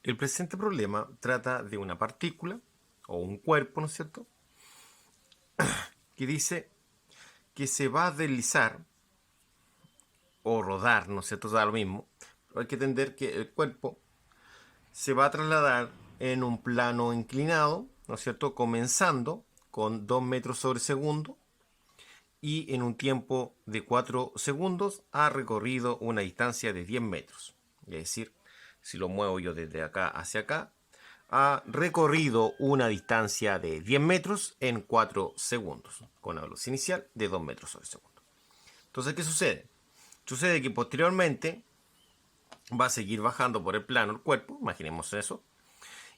El presente problema trata de una partícula o un cuerpo, ¿no es cierto?, que dice que se va a deslizar o rodar, ¿no es cierto?, da lo mismo. Pero hay que entender que el cuerpo se va a trasladar en un plano inclinado, ¿no es cierto?, comenzando con 2 metros sobre segundo y en un tiempo de 4 segundos ha recorrido una distancia de 10 metros. Es decir, si lo muevo yo desde acá hacia acá, ha recorrido una distancia de 10 metros en 4 segundos, con una velocidad inicial de 2 metros sobre segundo. Entonces, ¿qué sucede? Sucede que posteriormente va a seguir bajando por el plano el cuerpo, imaginemos eso,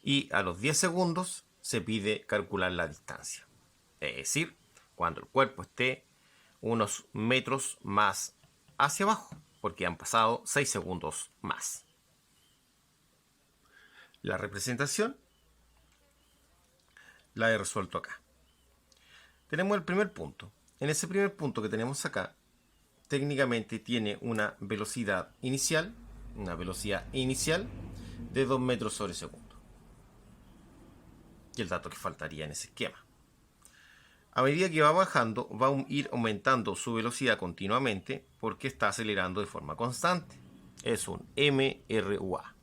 y a los 10 segundos se pide calcular la distancia. Es decir, cuando el cuerpo esté unos metros más hacia abajo, porque han pasado 6 segundos más. La representación la he resuelto acá. Tenemos el primer punto. En ese primer punto que tenemos acá, técnicamente tiene una velocidad inicial de 2 metros sobre segundo. Y el dato que faltaría en ese esquema. A medida que va bajando, va a ir aumentando su velocidad continuamente porque está acelerando de forma constante. Es un MRUA.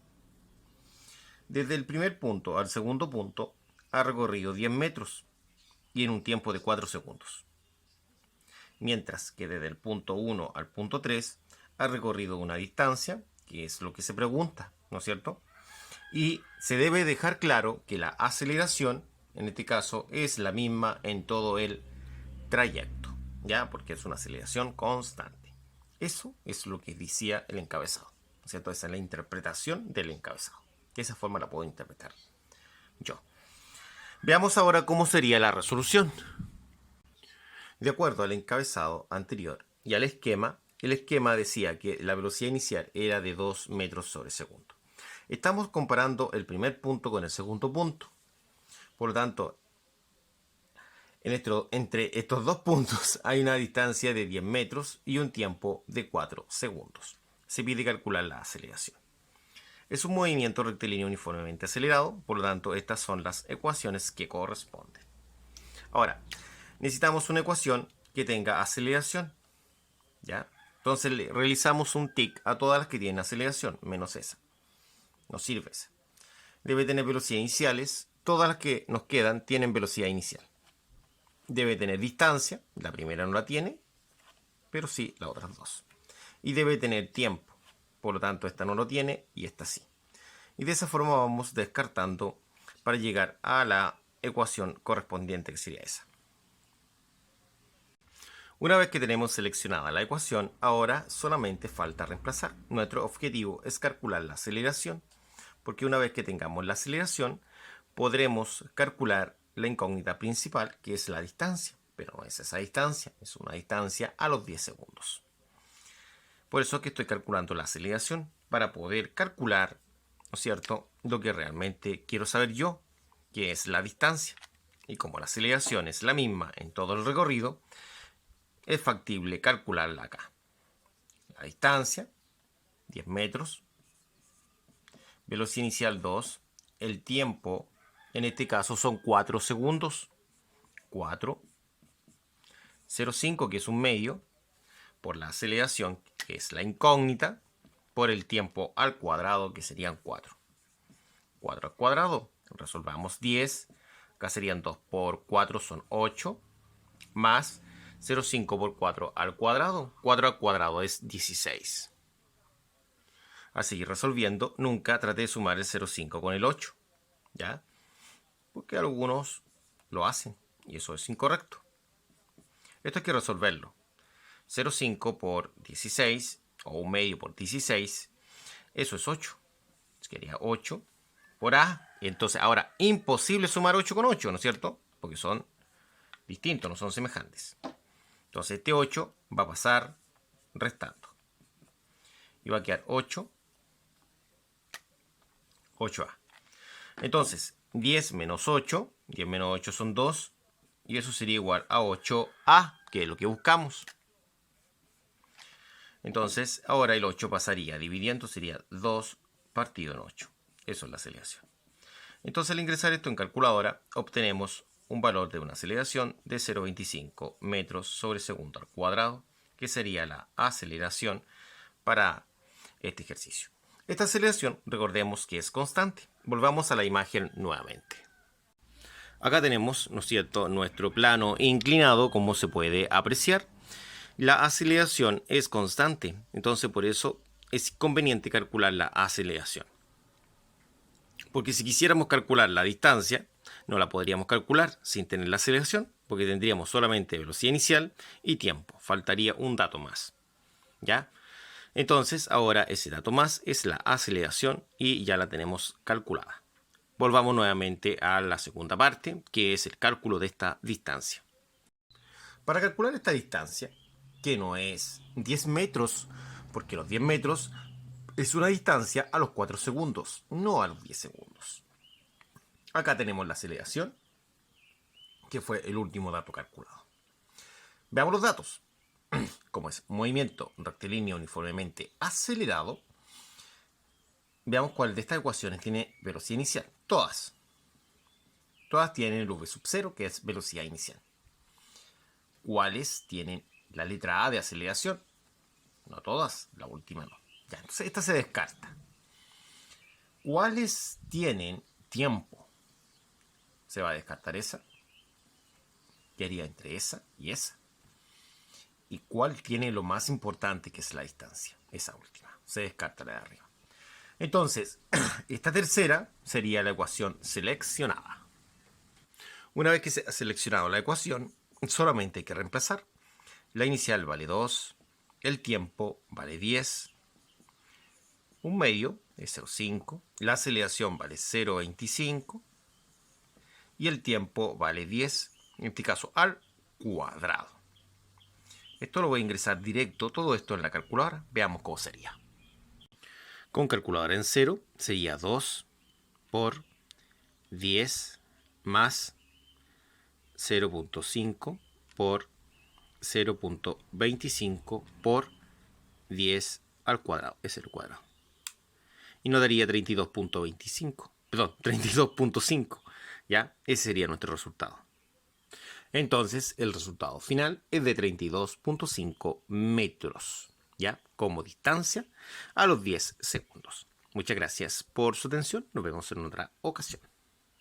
Desde el primer punto al segundo punto ha recorrido 10 metros y en un tiempo de 4 segundos. Mientras que desde el punto 1 al punto 3 ha recorrido una distancia, que es lo que se pregunta, ¿no es cierto? Y se debe dejar claro que la aceleración, en este caso, es la misma en todo el trayecto, ¿ya? Porque es una aceleración constante. Eso es lo que decía el encabezado, ¿no es cierto? Esa es la interpretación del encabezado. De esa forma la puedo interpretar yo. Veamos ahora cómo sería la resolución. De acuerdo al encabezado anterior y al esquema, el esquema decía que la velocidad inicial era de 2 metros sobre segundo. Estamos comparando el primer punto con el segundo punto. Por lo tanto, entre estos dos puntos hay una distancia de 10 metros y un tiempo de 4 segundos. Se pide calcular la aceleración. Es un movimiento rectilíneo uniformemente acelerado, por lo tanto, estas son las ecuaciones que corresponden. Ahora, necesitamos una ecuación que tenga aceleración, ¿ya? Entonces realizamos un tic a todas las que tienen aceleración, menos esa. No sirve esa. Debe tener velocidades iniciales. Todas las que nos quedan tienen velocidad inicial. Debe tener distancia. La primera no la tiene, pero sí las otras dos. Y debe tener tiempo. Por lo tanto, esta no lo tiene y esta sí. Y de esa forma vamos descartando para llegar a la ecuación correspondiente, que sería esa. Una vez que tenemos seleccionada la ecuación, ahora solamente falta reemplazar. Nuestro objetivo es calcular la aceleración, porque una vez que tengamos la aceleración, podremos calcular la incógnita principal, que es la distancia. Pero no es esa distancia, es una distancia a los 10 segundos. Por eso es que estoy calculando la aceleración, para poder calcular, ¿no es cierto?, lo que realmente quiero saber yo, que es la distancia. Y como la aceleración es la misma en todo el recorrido, es factible calcularla acá. La distancia, 10 metros, velocidad inicial 2, el tiempo, en este caso son 4 segundos, 4, 0,5 que es un medio, por la aceleración que es la incógnita, por el tiempo al cuadrado que serían 4. 4 al cuadrado, resolvamos 10, acá serían 2 por 4 son 8, más 0,5 por 4 al cuadrado. 4 al cuadrado es 16. A seguir resolviendo, nunca trate de sumar el 0,5 con el 8, ¿ya? Porque algunos lo hacen y eso es incorrecto. Esto hay que resolverlo. 0,5 por 16 o un medio por 16, eso es 8. Sería 8 por A. Entonces, ahora, imposible sumar 8 con 8, ¿no es cierto? Porque son distintos, no son semejantes. Entonces, este 8 va a pasar restando. Y va a quedar 8, 8A. Entonces, 10 menos 8, 10 menos 8 son 2, y eso sería igual a 8A, que es lo que buscamos. Entonces, ahora el 8 pasaría dividiendo, sería 2 partido en 8. Eso es la aceleración. Entonces, al ingresar esto en calculadora, obtenemos un valor de una aceleración de 0,25 metros sobre segundo al cuadrado, que sería la aceleración para este ejercicio. Esta aceleración, recordemos que es constante. Volvamos a la imagen nuevamente. Acá tenemos, ¿no es cierto?, nuestro plano inclinado, como se puede apreciar. La aceleración es constante, entonces por eso es conveniente calcular la aceleración. Porque si quisiéramos calcular la distancia, no la podríamos calcular sin tener la aceleración, porque tendríamos solamente velocidad inicial y tiempo. Faltaría un dato más. ¿Ya? Entonces, ahora ese dato más es la aceleración y ya la tenemos calculada. Volvamos nuevamente a la segunda parte, que es el cálculo de esta distancia. Para calcular esta distancia, que no es 10 metros, porque los 10 metros es una distancia a los 4 segundos, no a los 10 segundos. Acá tenemos la aceleración, que fue el último dato calculado. Veamos los datos. Como es movimiento rectilíneo uniformemente acelerado, veamos cuál de estas ecuaciones tiene velocidad inicial. Todas. Todas tienen el v sub 0, que es velocidad inicial. ¿Cuáles tienen la letra A de aceleración? No todas, la última no. Ya, entonces esta se descarta. ¿Cuáles tienen tiempo? Se va a descartar esa. Quedaría entre esa y esa. ¿Y cuál tiene lo más importante, que es la distancia? Esa última. Se descarta la de arriba. Entonces, esta tercera sería la ecuación seleccionada. Una vez que se ha seleccionado la ecuación, solamente hay que reemplazar. La inicial vale 2, el tiempo vale 10, un medio es 0,5, la aceleración vale 0,25 y el tiempo vale 10, en este caso al cuadrado. Esto lo voy a ingresar directo, todo esto en la calculadora. Veamos cómo sería. Con calculadora en 0 sería 2 por 10 más 0,5 por 0,25 por 10 al cuadrado. Es el cuadrado. Y nos daría 32,25. Perdón, 32,5. ¿Ya? Ese sería nuestro resultado. Entonces, el resultado final es de 32,5 metros, ¿ya? Como distancia a los 10 segundos. Muchas gracias por su atención. Nos vemos en otra ocasión.